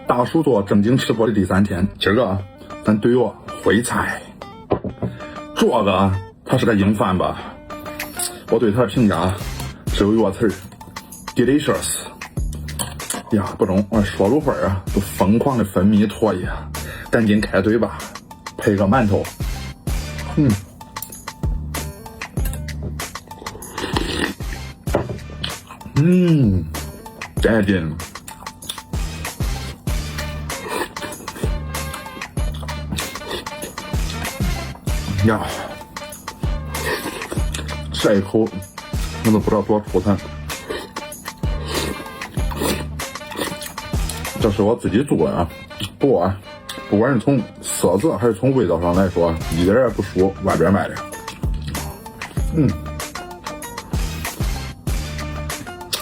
大叔做正经吃播的第3天，今儿个咱对我烩菜。这个他是个硬饭吧？我对他的评价只有一个词儿 ：delicious。呀，不中，我说入味儿啊，都疯狂的分泌唾液，赶紧开嘴吧，配个馒头。带劲。呀，这一口我都不知道多出彩。这是我自己做的啊，不过不管是从色泽还是从味道上来说，一点也不输外边卖的。